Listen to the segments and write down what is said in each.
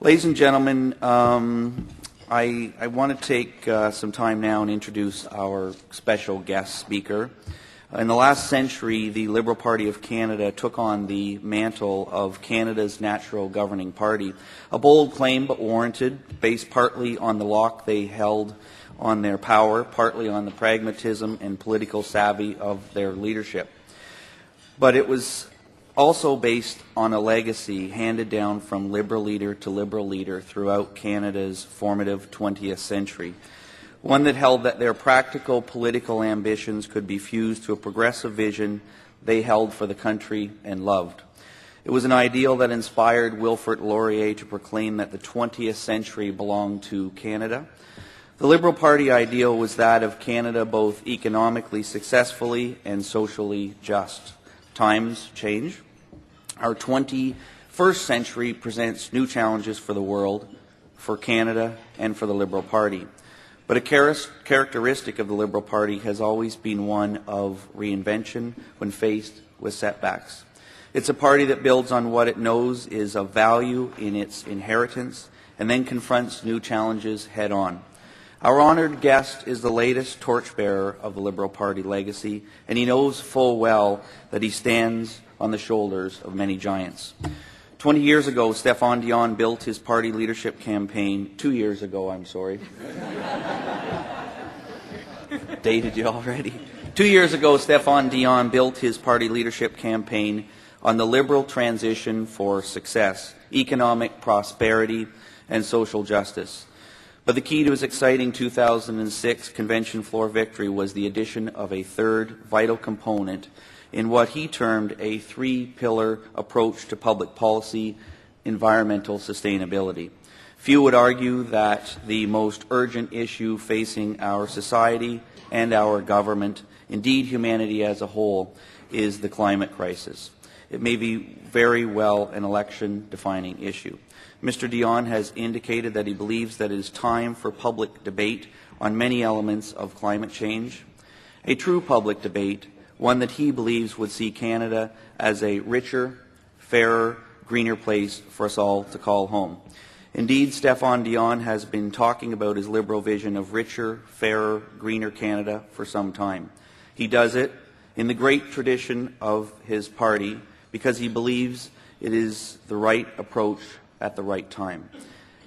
Ladies and gentlemen, I want to take some time now and introduce our special guest speaker. In the last century, the Liberal Party of Canada took on the mantle of Canada's natural governing party, a bold claim but warranted, based partly on the lock they held on their power, partly on the pragmatism and political savvy of their leadership. But it was also based on a legacy handed down from Liberal leader to Liberal leader throughout Canada's formative 20th century, one that held that their practical political ambitions could be fused to a progressive vision they held for the country and loved. It was an ideal that inspired Wilfrid Laurier to proclaim that the 20th century belonged to Canada. The Liberal Party ideal was that of Canada both economically successfully and socially just. Times change. Our 21st century presents new challenges for the world, for Canada, and for the Liberal Party. But a characteristic of the Liberal Party has always been one of reinvention when faced with setbacks. It's a party that builds on what it knows is of value in its inheritance and then confronts new challenges head-on. Our honoured guest is the latest torchbearer of the Liberal Party legacy, and he knows full well that he stands on the shoulders of many giants. 20 years ago, StÉPhane Dion built his party leadership campaign. 2 years ago, I'm sorry. Dated you already. 2 years ago, StÉPhane Dion built his party leadership campaign on the Liberal transition for success, economic prosperity, and social justice. But the key to his exciting 2006 convention floor victory was the addition of a third vital component in what he termed a three-pillar approach to public policy, environmental sustainability. Few would argue that the most urgent issue facing our society and our government, indeed humanity as a whole, is the climate crisis. It may be very well an election-defining issue. Mr. Dion has indicated that he believes that it is time for public debate on many elements of climate change, a true public debate, one that he believes would see Canada as a richer, fairer, greener place for us all to call home. Indeed, StÉPhane Dion has been talking about his Liberal vision of richer, fairer, greener Canada for some time. He does it in the great tradition of his party because he believes it is the right approach at the right time.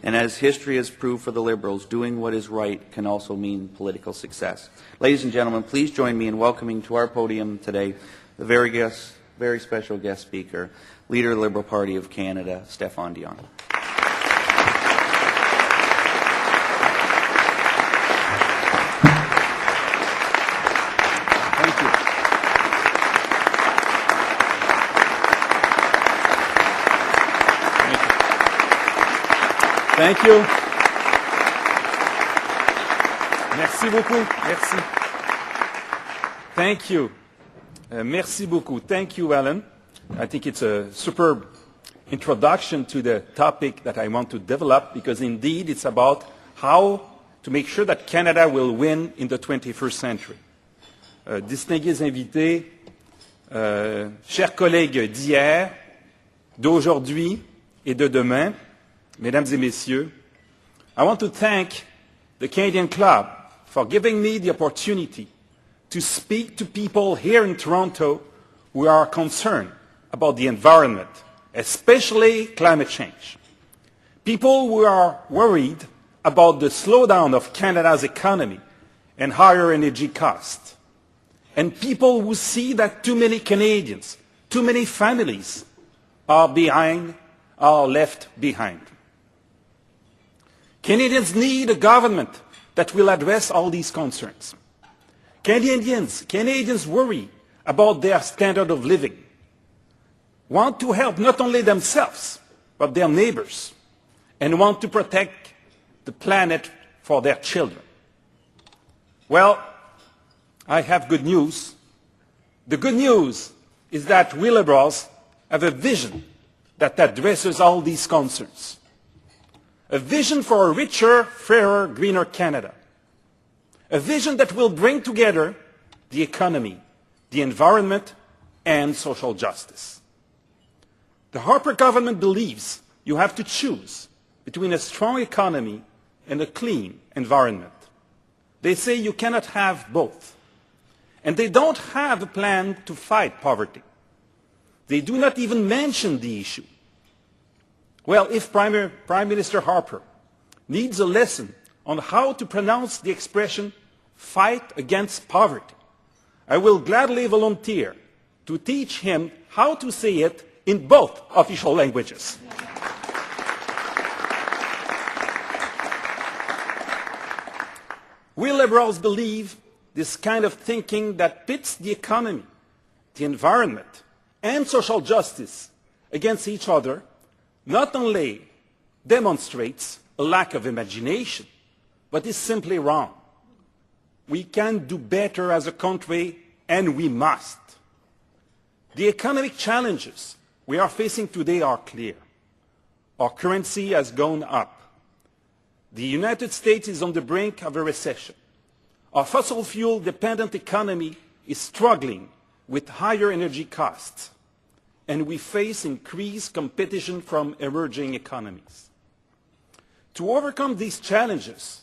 And as history has proved for the Liberals, doing what is right can also mean political success. Ladies and gentlemen, please join me in welcoming to our podium today the very special guest speaker, Leader of the Liberal Party of Canada, StÉPhane Dion. Thank you. Merci beaucoup. Merci. Thank you. Merci beaucoup. Thank you, Alan. I think it's a superb introduction to the topic that I want to develop because indeed it's about how to make sure that Canada will win in the 21st century. Distingués invités, chers collègues d'hier, d'aujourd'hui et de demain, Mesdames et Messieurs, I want to thank the Canadian Club for giving me the opportunity to speak to people here in Toronto who are concerned about the environment, especially climate change. People who are worried about the slowdown of Canada's economy and higher energy costs. And people who see that too many Canadians, too many families are left behind. Canadians need a government that will address all these concerns. Canadians worry about their standard of living, want to help not only themselves, but their neighbors, and want to protect the planet for their children. Well, I have good news. The good news is that we Liberals have a vision that addresses all these concerns. A vision for a richer, fairer, greener Canada. A vision that will bring together the economy, the environment, and social justice. The Harper government believes you have to choose between a strong economy and a clean environment. They say you cannot have both. And they don't have a plan to fight poverty. They do not even mention the issue. Well, if Prime Minister Harper needs a lesson on how to pronounce the expression fight against poverty, I will gladly volunteer to teach him how to say it in both official languages. We liberals believe this kind of thinking that pits the economy, the environment, and social justice against each other not only demonstrates a lack of imagination, but is simply wrong. We can do better as a country, and we must. The economic challenges we are facing today are clear. Our currency has gone up. The United States is on the brink of a recession. Our fossil fuel-dependent economy is struggling with higher energy costs, and we face increased competition from emerging economies. To overcome these challenges,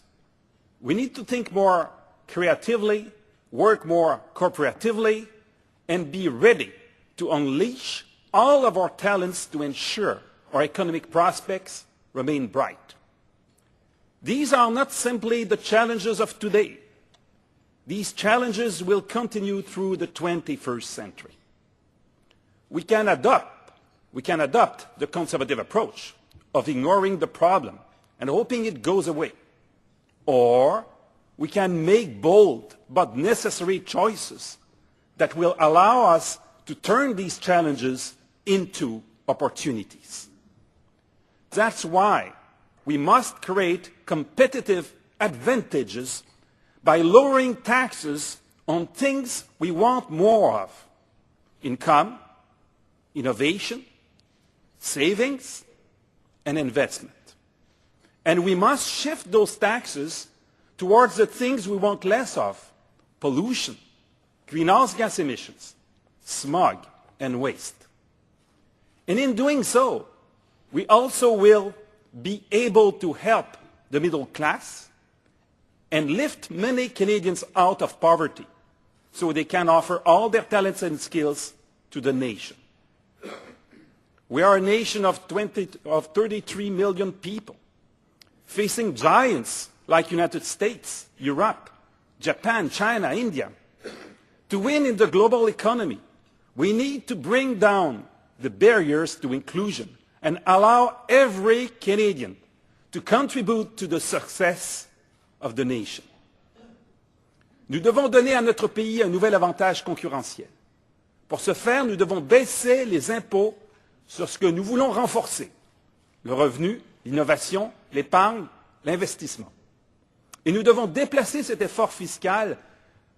we need to think more creatively, work more cooperatively, and be ready to unleash all of our talents to ensure our economic prospects remain bright. These are not simply the challenges of today. These challenges will continue through the 21st century. We can adopt the conservative approach of ignoring the problem and hoping it goes away. Or we can make bold but necessary choices that will allow us to turn these challenges into opportunities. That's why we must create competitive advantages by lowering taxes on things we want more of: income, innovation, savings, and investment. And we must shift those taxes towards the things we want less of: pollution, greenhouse gas emissions, smog, and waste. And in doing so, we also will be able to help the middle class and lift many Canadians out of poverty so they can offer all their talents and skills to the nation. We are a nation of 33 million people, facing giants like United States, Europe, Japan, China, India. To win in the global economy, we need to bring down the barriers to inclusion and allow every Canadian to contribute to the success of the nation. Nous devons donner à notre pays un nouvel avantage concurrentiel. Pour ce faire, nous devons baisser les impôts sur ce que nous voulons renforcer: le revenu, l'innovation, l'épargne, l'investissement. Et nous devons déplacer cet effort fiscal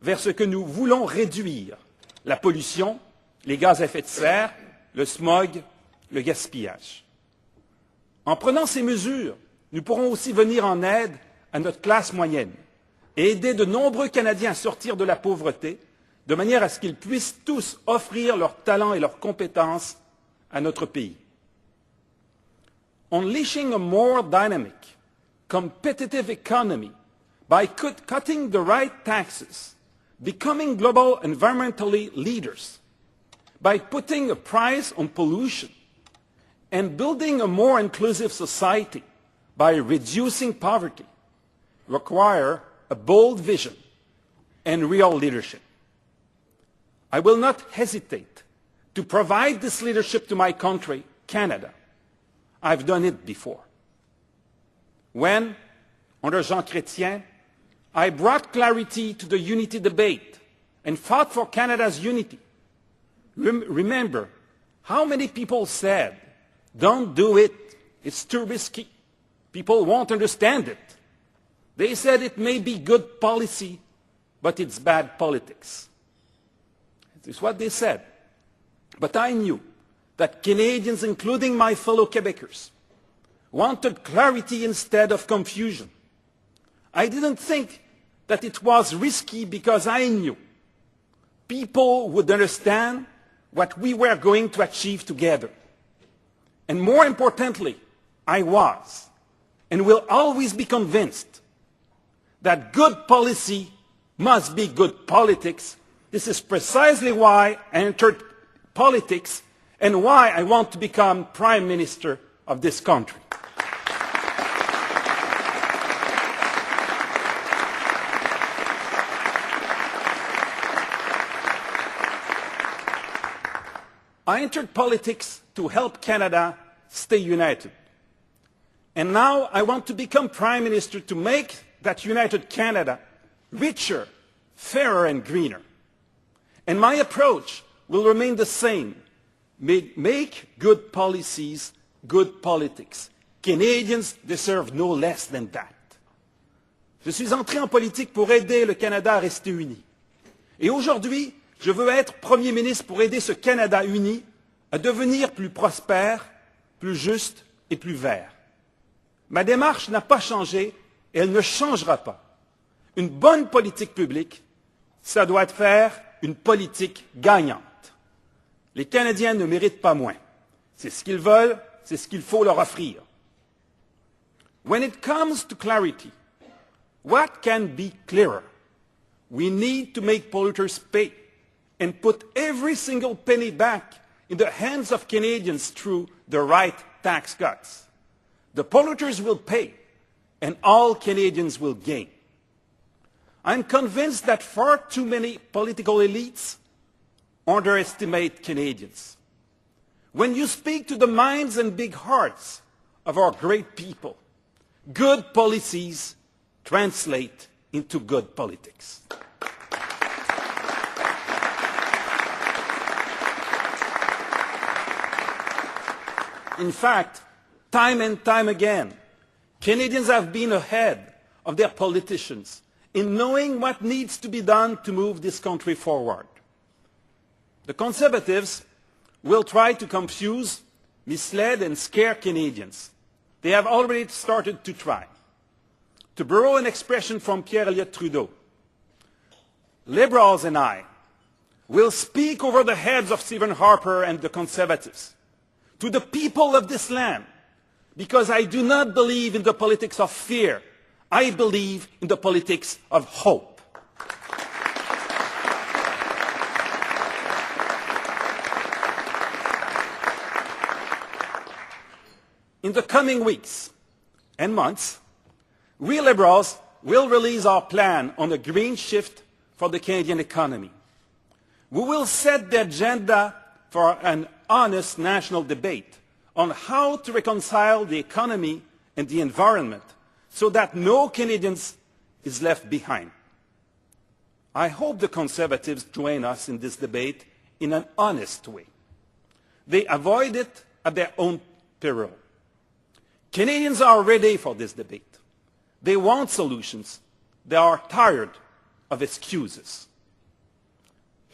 vers ce que nous voulons réduire: la pollution, les gaz à effet de serre, le smog, le gaspillage. En prenant ces mesures, nous pourrons aussi venir en aide à notre classe moyenne et aider de nombreux Canadiens à sortir de la pauvreté, de manière à ce qu'ils puissent tous offrir leurs talents et leurs compétences à notre pays. Unleashing a more dynamic, competitive economy by cutting the right taxes, becoming global environmentally leaders, by putting a price on pollution, and building a more inclusive society by reducing poverty require a bold vision and real leadership. I will not hesitate to provide this leadership to my country, Canada. I've done it before. When, under Jean Chrétien, I brought clarity to the unity debate and fought for Canada's unity, remember how many people said, "Don't do it, it's too risky. People won't understand it." They said it may be good policy, but it's bad politics. This is what they said. But I knew that Canadians, including my fellow Quebecers, wanted clarity instead of confusion. I didn't think that it was risky because I knew people would understand what we were going to achieve together. And more importantly, I was. and will always be convinced that good policy must be good politics. This is precisely why I entered politics and why I want to become Prime Minister of this country. I entered politics to help Canada stay united. And now I want to become Prime Minister to make that united Canada richer, fairer and greener. And my approach will remain the same. Make good policies, good politics. Canadians deserve no less than that. Je suis entré en politique pour aider le Canada à rester uni. Et aujourd'hui, je veux être Premier ministre pour aider ce Canada uni à devenir plus prospère, plus juste et plus vert. Ma démarche n'a pas changé et elle ne changera pas. Une bonne politique publique, ça doit faire une politique gagnante. Les Canadiens ne méritent pas moins. C'est ce qu'ils veulent, c'est ce qu'il faut leur offrir. When it comes to clarity, what can be clearer? We need to make polluters pay and put every single penny back in the hands of Canadians through the right tax cuts. The polluters will pay, and all Canadians will gain. I'm convinced that far too many political elites underestimate Canadians. When you speak to the minds and big hearts of our great people, good policies translate into good politics. In fact, time and time again, Canadians have been ahead of their politicians in knowing what needs to be done to move this country forward. The Conservatives will try to confuse, mislead and scare Canadians. They have already started to try. To borrow an expression from Pierre Elliott Trudeau, Liberals and I will speak over the heads of Stephen Harper and the Conservatives to the people of this land, because I do not believe in the politics of fear. I believe in the politics of hope. In the coming weeks and months, we Liberals will release our plan on a green shift for the Canadian economy. We will set the agenda for an honest national debate on how to reconcile the economy and the environment so that no Canadian is left behind. I hope the Conservatives join us in this debate in an honest way. They avoid it at their own peril. Canadians are ready for this debate. They want solutions. They are tired of excuses.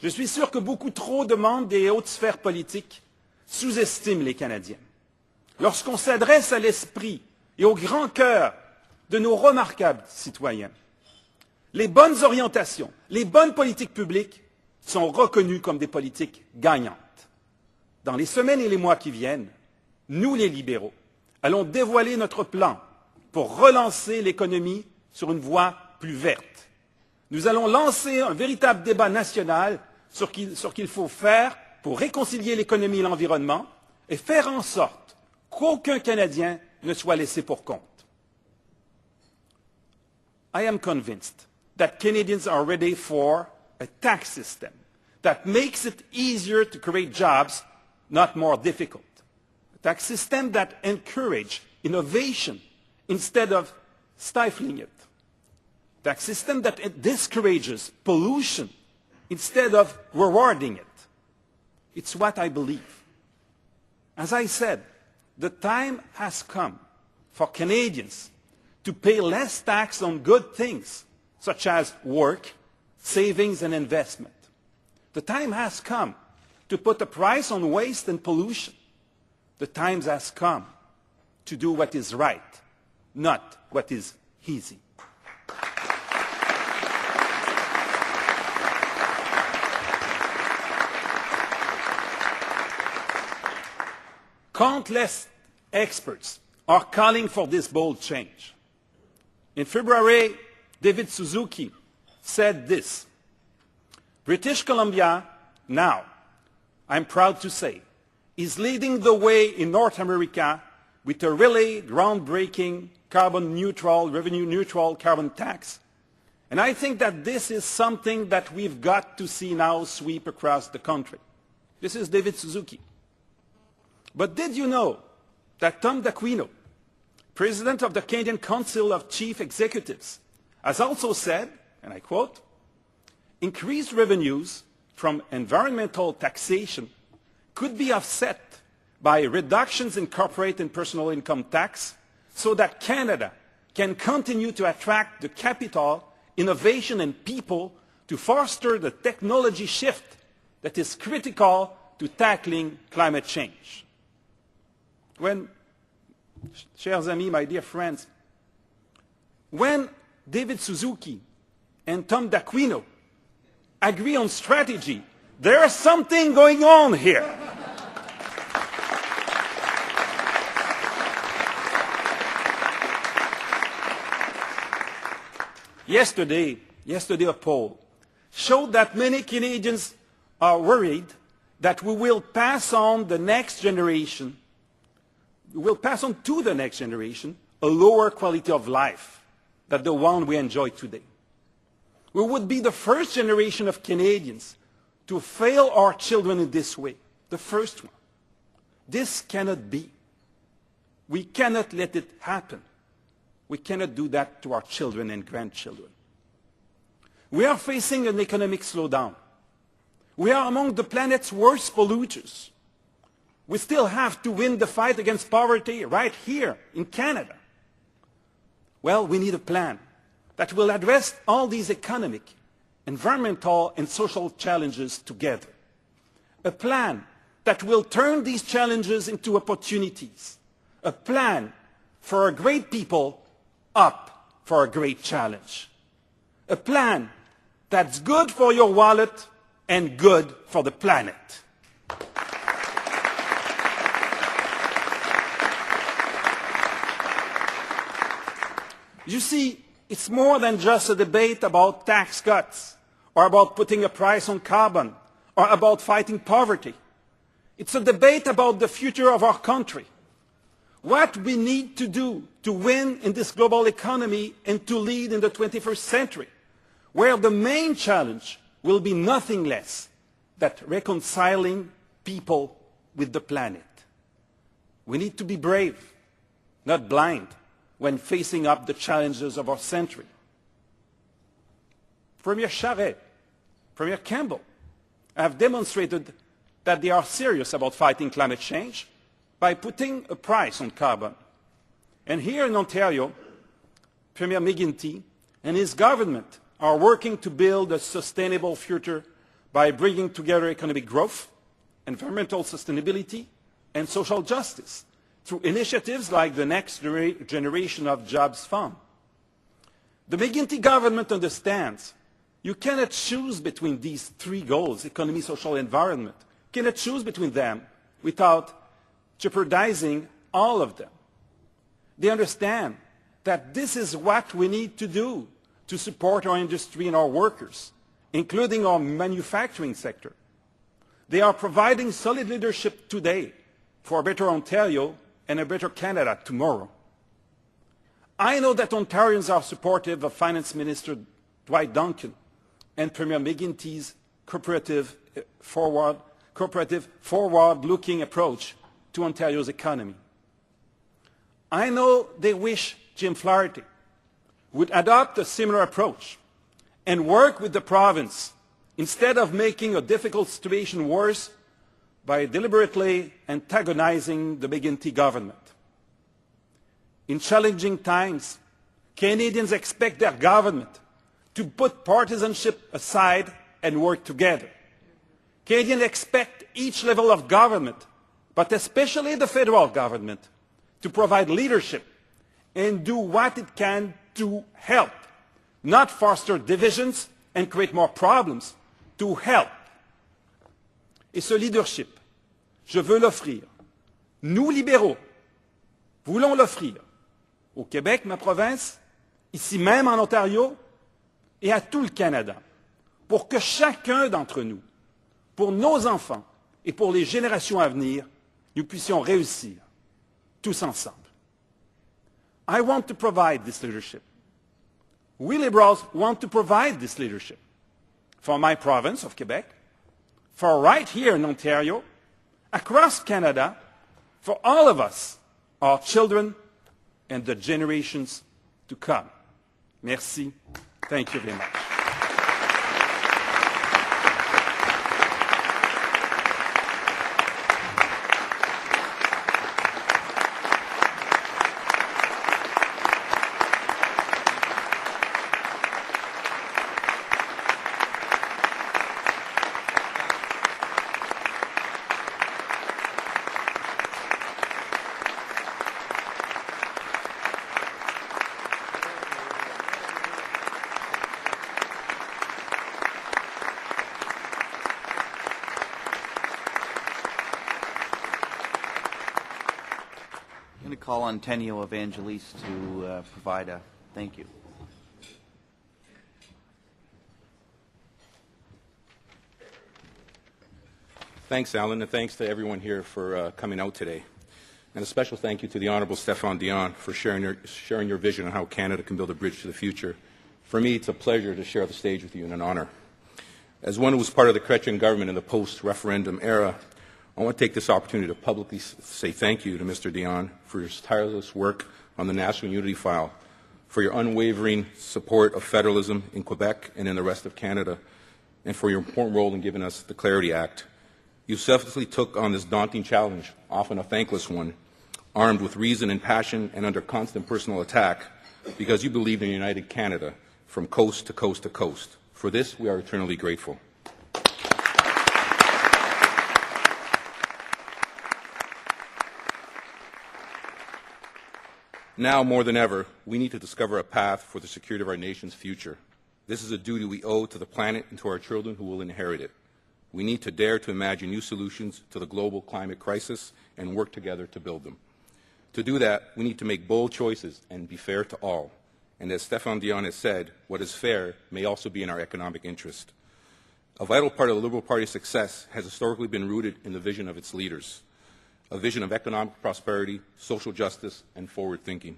Je suis sûr que beaucoup trop de membres des hautes sphères politiques sous-estiment les Canadiens. Lorsqu'on s'adresse à l'esprit et au grand cœur de nos remarquables citoyens, les bonnes orientations, les bonnes politiques publiques sont reconnues comme des politiques gagnantes. Dans les semaines et les mois qui viennent, nous les libéraux allons dévoiler notre plan pour relancer l'économie sur une voie plus verte. Nous allons lancer un véritable débat national sur ce qu'il faut faire pour réconcilier l'économie et l'environnement et faire en sorte qu'aucun Canadien ne soit laissé pour compte. I am convinced that Canadians are ready for a tax system that makes it easier to create jobs, not more difficult. A tax system that encourages innovation instead of stifling it. A tax system that discourages pollution instead of rewarding it. It's what I believe. As I said, the time has come for Canadians to pay less tax on good things, such as work, savings and investment. The time has come to put a price on waste and pollution. The time has come to do what is right, not what is easy. Countless experts are calling for this bold change. In February, David Suzuki said this: British Columbia now, I'm proud to say, is leading the way in North America with a really groundbreaking carbon-neutral, revenue-neutral carbon tax. And I think that this is something that we've got to see now sweep across the country. This is David Suzuki. But did you know that Tom D'Aquino, President of the Canadian Council of Chief Executives, has also said, and I quote, increased revenues from environmental taxation could be offset by reductions in corporate and personal income tax so that Canada can continue to attract the capital, innovation and people to foster the technology shift that is critical to tackling climate change. Chers amis, my dear friends, when David Suzuki and Tom D'Aquino agree on strategy, there is something going on here. Yesterday, a poll showed that many Canadians are worried that we will pass on to the next generation a lower quality of life than the one we enjoy today. We would be the first generation of Canadians to fail our children in this way, the first one. This cannot be. We cannot let it happen. We cannot do that to our children and grandchildren. We are facing an economic slowdown. We are among the planet's worst polluters. We still have to win the fight against poverty right here in Canada. Well, we need a plan that will address all these economic, environmental, and social challenges together. A plan that will turn these challenges into opportunities. A plan for a great people up for a great challenge. A plan that's good for your wallet and good for the planet. You see, it's more than just a debate about tax cuts, or about putting a price on carbon, or about fighting poverty. It's a debate about the future of our country. What we need to do to win in this global economy and to lead in the 21st century, where the main challenge will be nothing less than reconciling people with the planet. We need to be brave, not blind, when facing up the challenges of our century. Premier Charest, Premier Campbell have demonstrated that they are serious about fighting climate change by putting a price on carbon. And here in Ontario, Premier McGuinty and his government are working to build a sustainable future by bringing together economic growth, environmental sustainability, and social justice through initiatives like the Next Generation of Jobs Fund. The McGuinty government understands you cannot choose between these three goals, economy, social, environment. You cannot choose between them without jeopardizing all of them. They understand that this is what we need to do to support our industry and our workers, including our manufacturing sector. They are providing solid leadership today for a better Ontario and a better Canada tomorrow. I know that Ontarians are supportive of Finance Minister Dwight Duncan and Premier McGuinty's cooperative forward-looking approach to Ontario's economy. I know they wish Jim Flaherty would adopt a similar approach and work with the province instead of making a difficult situation worse by deliberately antagonizing the McGuinty government. In challenging times, Canadians expect their government to put partisanship aside and work together. Canadians expect each level of government, but especially the federal government, to provide leadership and do what it can to help, not foster divisions and create more problems, to help. Et ce leadership, je veux l'offrir, nous libéraux, voulons l'offrir au Québec, ma province, ici même en Ontario, et à tout le Canada, pour que chacun d'entre nous, pour nos enfants et pour les générations à venir, nous puissions réussir tous ensemble. I want to provide this leadership. We Liberals want to provide this leadership for my province of Quebec, for right here in Ontario, across Canada, for all of us, our children, and the generations to come. Merci. Thank you very much. I'm going to call on Tenio Evangeliste to provide a thank you. Thanks, Alan, and thanks to everyone here for coming out today. And a special thank you to the Honourable StÉPhane Dion for sharing your vision on how Canada can build a bridge to the future. For me, it's a pleasure to share the stage with you and an honour. As one who was part of the Chrétien government in the post-referendum era, I want to take this opportunity to publicly say thank you to Mr. Dion for your tireless work on the National Unity File, for your unwavering support of federalism in Quebec and in the rest of Canada, and for your important role in giving us the Clarity Act. You selflessly took on this daunting challenge, often a thankless one, armed with reason and passion and under constant personal attack, because you believed in a united Canada from coast to coast to coast. For this, we are eternally grateful. Now, more than ever, we need to discover a path for the security of our nation's future. This is a duty we owe to the planet and to our children who will inherit it. We need to dare to imagine new solutions to the global climate crisis and work together to build them. To do that, we need to make bold choices and be fair to all. And as StÉPhane Dion has said, what is fair may also be in our economic interest. A vital part of the Liberal Party's success has historically been rooted in the vision of its leaders. A vision of economic prosperity, social justice, and forward thinking.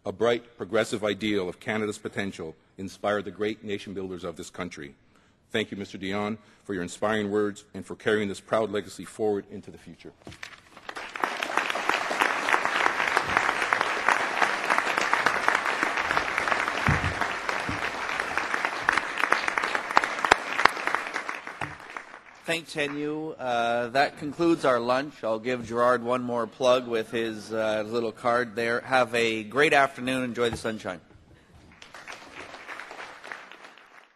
A bright, progressive ideal of Canada's potential inspired the great nation builders of this country. Thank you, Mr. Dion, for your inspiring words and for carrying this proud legacy forward into the future. Thanks, Tenyu. That concludes our lunch. I'll give Gerard one more plug with his little card there. Have a great afternoon. Enjoy the sunshine.